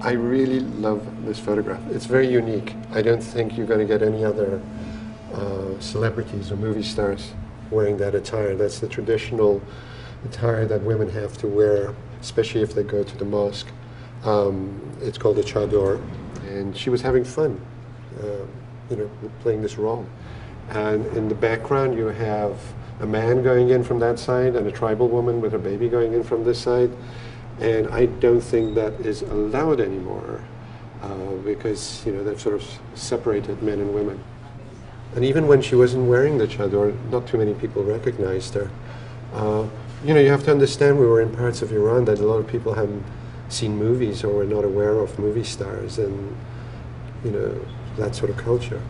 I really love this photograph. It's very unique. I don't think you're going to get any other celebrities or movie stars wearing that attire. That's the traditional attire that women have to wear, especially if they go to the mosque. It's called a chador, and she was having fun, playing this role. And in the background, you have a man going in from that side and a tribal woman with her baby going in from this side. And I don't think that is allowed anymore because, they've sort of separated men and women. And even when she wasn't wearing the chador, not too many people recognized her. You have to understand we were in parts of Iran that a lot of people hadn't seen movies or were not aware of movie stars and, that sort of culture.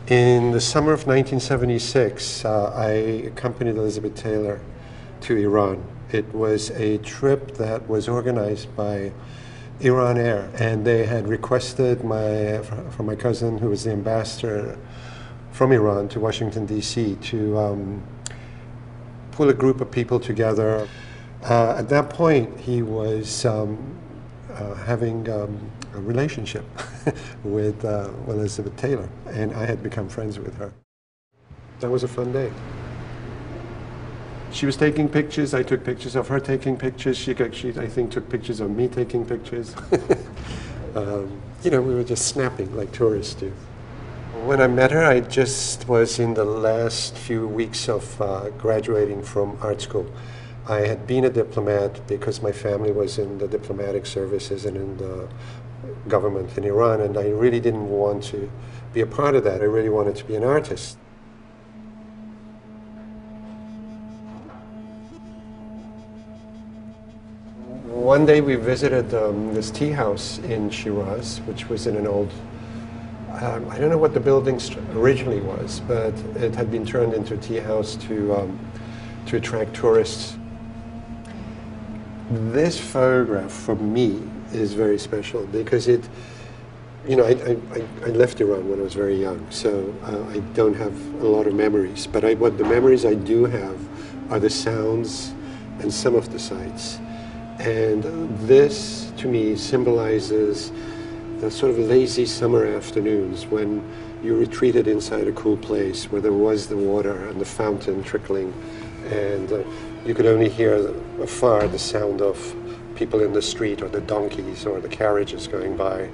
In the summer of 1976, I accompanied Elizabeth Taylor to Iran. It was a trip that was organized by Iran Air, and they had requested from my cousin, who was the ambassador from Iran to Washington, D.C., to pull a group of people together. At that point, he was having a relationship with Elizabeth Taylor, and I had become friends with her. That was a fun day. She was taking pictures, I took pictures of her taking pictures, she I think took pictures of me taking pictures. We were just snapping like tourists do. When I met her, I just was in the last few weeks of graduating from art school. I had been a diplomat because my family was in the diplomatic services and in the government in Iran, and I really didn't want to be a part of that. I really wanted to be an artist. One day we visited this tea house in Shiraz, which was in an old, I don't know what the building originally was, but it had been turned into a tea house to attract tourists. This photograph, for me, is very special because I left Iran when I was very young, so I don't have a lot of memories. But what the memories I do have are the sounds and some of the sights. And this, to me, symbolizes the sort of lazy summer afternoons when you retreated inside a cool place where there was the water and the fountain trickling, and you could only hear afar the sound of people in the street or the donkeys or the carriages going by.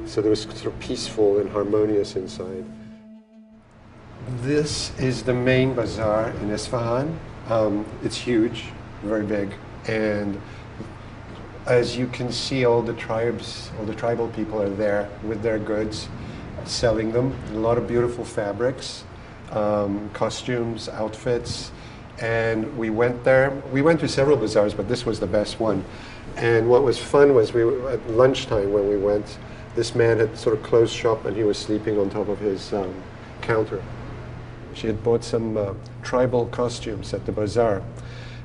So there was sort of peaceful and harmonious inside. This is the main bazaar in Isfahan. It's huge, very big. And as you can see, all the tribal people are there with their goods, selling them. A lot of beautiful fabrics, costumes, outfits. And we went there. We went to several bazaars, but this was the best one. And what was fun was we were at lunchtime when we went, this man had sort of closed shop and he was sleeping on top of his counter. She had bought some tribal costumes at the bazaar.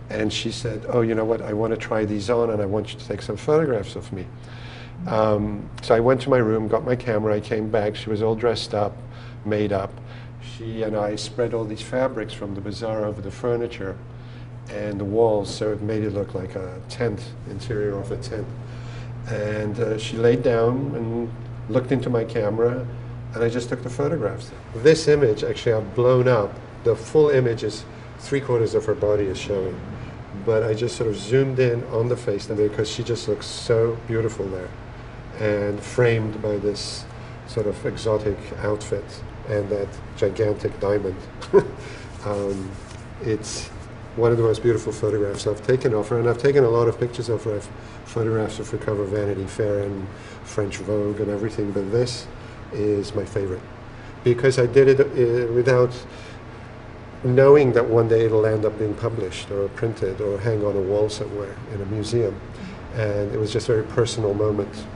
And she said, oh, you know what, I want to try these on and I want you to take some photographs of me. So I went to my room, got my camera, I came back, she was all dressed up, made up. She and I spread all these fabrics from the bazaar over the furniture and the walls, so it made it look like a tent, interior of a tent. And she laid down and looked into my camera, and I just took the photographs. This image, actually, I've blown up. The full image is 3/4 of her body is showing. But I just sort of zoomed in on the face because she just looks so beautiful there and framed by this sort of exotic outfit and that gigantic diamond. It's one of the most beautiful photographs I've taken of her, and I've taken a lot of pictures of her. I've photographs of her cover Vanity Fair and French Vogue and everything, but this is my favorite because I did it without knowing that one day it'll end up being published or printed or hang on a wall somewhere in a museum. And it was just a very personal moment.